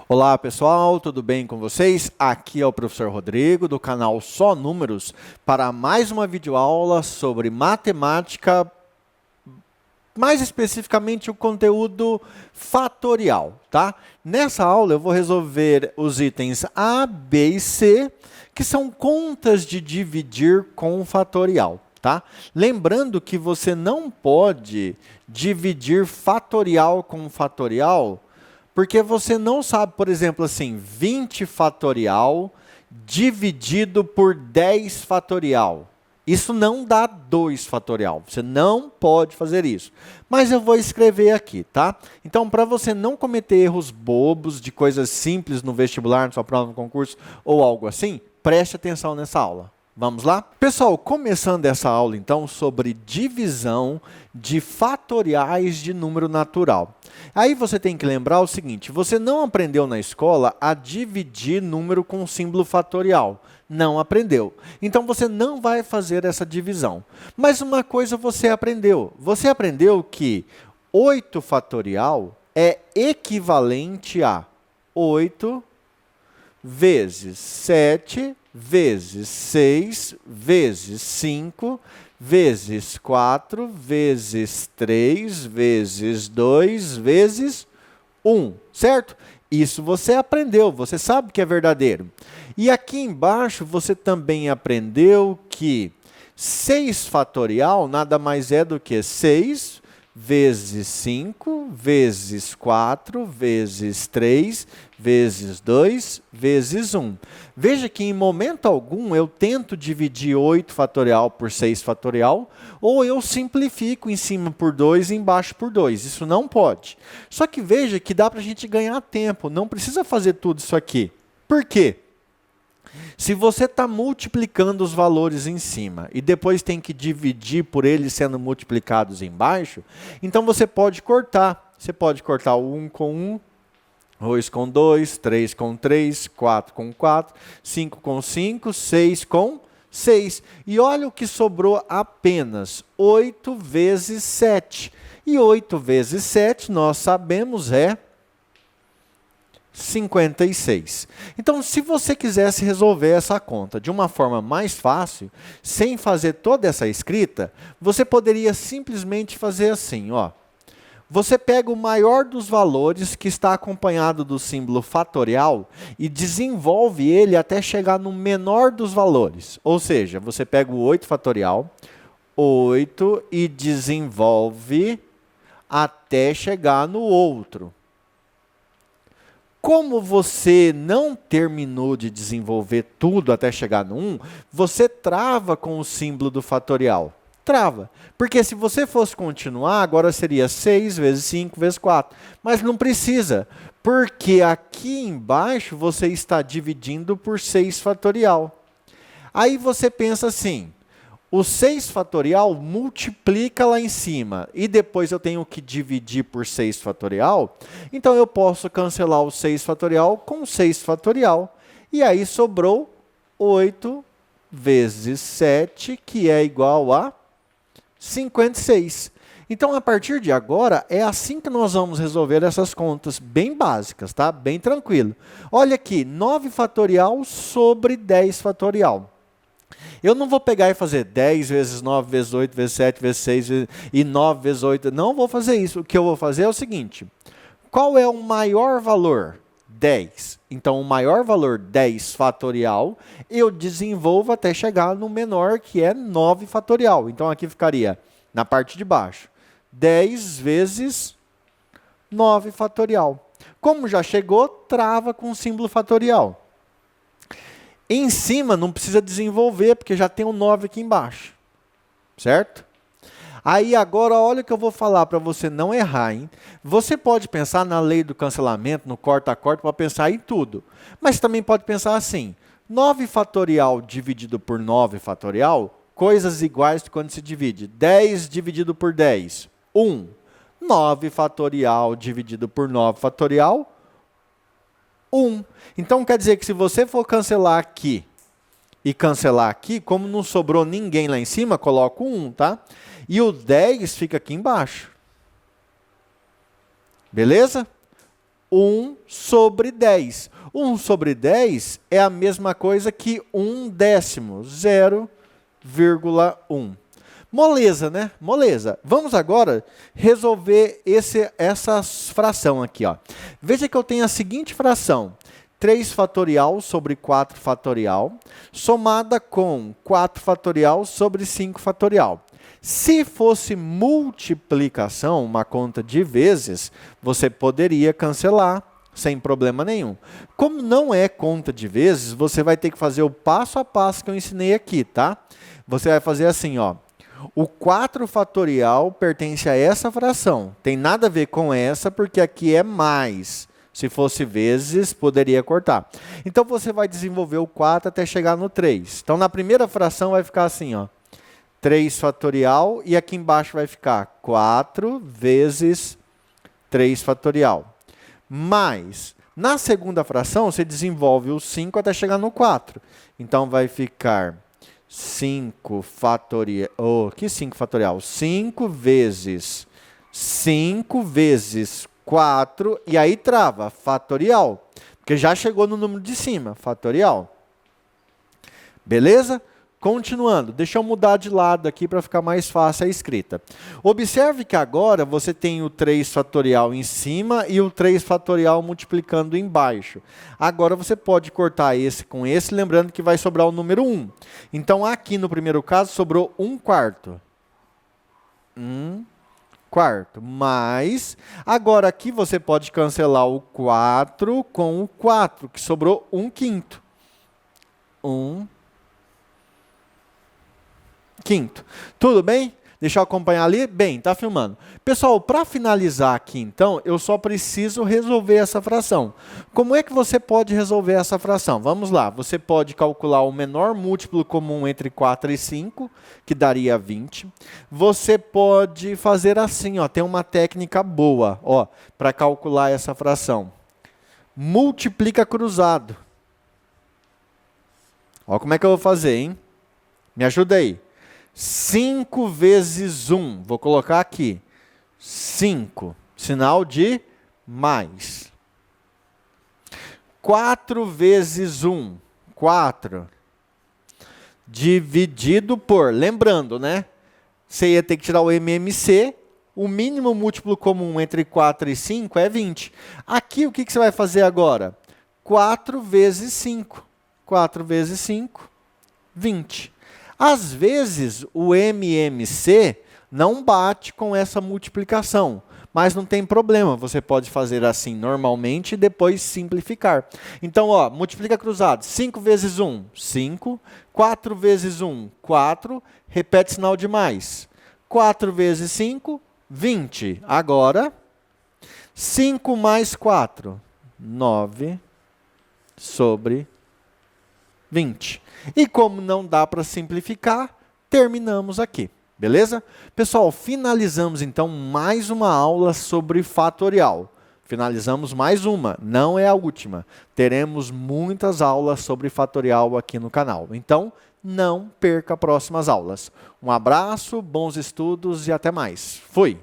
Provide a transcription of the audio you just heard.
Olá pessoal, tudo bem com vocês? Aqui é o professor Rodrigo do canal Só Números para mais uma videoaula sobre matemática, mais especificamente o conteúdo fatorial, tá? Nessa aula eu vou resolver os itens A, B e C, que são contas de dividir com fatorial, tá? Lembrando que você não pode dividir fatorial com fatorial, porque você não sabe, por exemplo, assim, 20 fatorial dividido por 10 fatorial. Isso não dá 2 fatorial. Você não pode fazer isso. Mas eu vou escrever aqui, tá? Então, para você não cometer erros bobos de coisas simples no vestibular, na sua prova, no concurso ou algo assim, preste atenção nessa aula. Vamos lá? Pessoal, começando essa aula, então, sobre divisão de fatoriais de número natural. Aí você tem que lembrar o seguinte, você não aprendeu na escola a dividir número com símbolo fatorial. Não aprendeu. Então, você não vai fazer essa divisão. Mas uma coisa você aprendeu. Você aprendeu que 8 fatorial é equivalente a 8 vezes 7 vezes 6 vezes 5 vezes 4 vezes 3 vezes 2 vezes 1, certo? Isso você aprendeu, você sabe que é verdadeiro. E aqui embaixo você também aprendeu que 6 fatorial nada mais é do que 6 vezes 5, vezes 4, vezes 3, vezes 2, vezes 1. Veja que em momento algum eu tento dividir 8 fatorial por 6 fatorial, ou eu simplifico em cima por 2 e embaixo por 2. Isso não pode. Só que veja que dá para a gente ganhar tempo, não precisa fazer tudo isso aqui. Por quê? Se você está multiplicando os valores em cima e depois tem que dividir por eles sendo multiplicados embaixo, então você pode cortar. Você pode cortar o 1 com 1, 2 com 2, 3 com 3, 4 com 4, 5 com 5, 6 com 6. E olha o que sobrou apenas 8 vezes 7. E 8 vezes 7, nós sabemos, é 56. Então, se você quisesse resolver essa conta de uma forma mais fácil, sem fazer toda essa escrita, você poderia simplesmente fazer assim, ó. Você pega o maior dos valores que está acompanhado do símbolo fatorial e desenvolve ele até chegar no menor dos valores. Ou seja, você pega o 8 fatorial, 8 e desenvolve até chegar no outro. Como você não terminou de desenvolver tudo até chegar no 1, você trava com o símbolo do fatorial. Trava. Porque se você fosse continuar, agora seria 6 vezes 5 vezes 4. Mas não precisa, porque aqui embaixo você está dividindo por 6 fatorial. Aí você pensa assim, o 6 fatorial multiplica lá em cima e depois eu tenho que dividir por 6 fatorial, então eu posso cancelar o 6 fatorial com 6 fatorial. E aí sobrou 8 vezes 7, que é igual a 56. Então, a partir de agora, é assim que nós vamos resolver essas contas bem básicas, tá? Bem tranquilo. Olha aqui, 9 fatorial sobre 10 fatorial. Eu não vou pegar e fazer 10 vezes 9 vezes 8 vezes 7 vezes 6 e 9 vezes 8. Não vou fazer isso. O que eu vou fazer é o seguinte. Qual é o maior valor? 10. Então, o maior valor 10 fatorial, eu desenvolvo até chegar no menor, que é 9 fatorial. Então, aqui ficaria, na parte de baixo, 10 vezes 9 fatorial. Como já chegou, trava com o símbolo fatorial. Em cima não precisa desenvolver, porque já tem um 9 aqui embaixo. Certo? Aí agora, olha o que eu vou falar para você não errar, hein? Você pode pensar na lei do cancelamento, no corta-corta, pode pensar em tudo. Mas também pode pensar assim, 9 fatorial dividido por 9 fatorial, coisas iguais quando se divide. 10 dividido por 10, 1. 9 fatorial dividido por 9 fatorial, 1. Então, quer dizer que se você for cancelar aqui e cancelar aqui, como não sobrou ninguém lá em cima, coloca o 1, tá? E o 10 fica aqui embaixo. Beleza? 1 sobre 10. 1 sobre 10 é a mesma coisa que 1 décimo, 0,1. Moleza, né? Moleza. Vamos agora resolver essa fração aqui, ó. Veja que eu tenho a seguinte fração. 3 fatorial sobre 4 fatorial, somada com 4 fatorial sobre 5 fatorial. Se fosse multiplicação, uma conta de vezes, você poderia cancelar sem problema nenhum. Como não é conta de vezes, você vai ter que fazer o passo a passo que eu ensinei aqui, tá? Você vai fazer assim, ó. O 4 fatorial pertence a essa fração. Tem nada a ver com essa, porque aqui é mais. Se fosse vezes, poderia cortar. Então, você vai desenvolver o 4 até chegar no 3. Então, na primeira fração vai ficar assim, ó. 3 fatorial, e aqui embaixo vai ficar 4 vezes 3 fatorial. Mais, na segunda fração, você desenvolve o 5 até chegar no 4. Então, vai ficar 5 fatorial... Oh, que 5 fatorial? 5 vezes 4, e aí trava, fatorial. Porque já chegou no número de cima, fatorial. Beleza? Continuando, deixa eu mudar de lado aqui para ficar mais fácil a escrita. Observe que agora você tem o 3 fatorial em cima e o 3 fatorial multiplicando embaixo. Agora você pode cortar esse com esse, lembrando que vai sobrar o número 1. Então aqui no primeiro caso sobrou 1 quarto. 1 quarto, mais, agora aqui você pode cancelar o 4 com o 4, que sobrou 1 quinto. 1 quinto. Tudo bem? Deixa eu acompanhar ali? Bem, tá filmando. Pessoal, para finalizar aqui então, eu só preciso resolver essa fração. Como é que você pode resolver essa fração? Vamos lá, você pode calcular o menor múltiplo comum entre 4 e 5, que daria 20. Você pode fazer assim, ó, tem uma técnica boa, ó, para calcular essa fração. Multiplica cruzado. Ó como é que eu vou fazer, hein? Me ajuda aí. 5 vezes 1, vou colocar aqui, 5, sinal de mais. 4 vezes 1, 4, dividido por, lembrando, né? Você ia ter que tirar o MMC, o mínimo múltiplo comum entre 4 e 5 é 20. Aqui, o que você vai fazer agora? 4 vezes 5, 4 vezes 5, 20. Às vezes, o MMC não bate com essa multiplicação, mas não tem problema, você pode fazer assim normalmente e depois simplificar. Então, ó, multiplica cruzado, 5 vezes 1, 5, 4 vezes 1, 4, repete sinal de mais. 4 vezes 5, 20. Agora, 5 mais 4, 9 sobre 20. E como não dá para simplificar, terminamos aqui. Beleza? Pessoal, finalizamos então mais uma aula sobre fatorial. Finalizamos mais uma, não é a última. Teremos muitas aulas sobre fatorial aqui no canal. Então, não perca próximas aulas. Um abraço, bons estudos e até mais. Fui!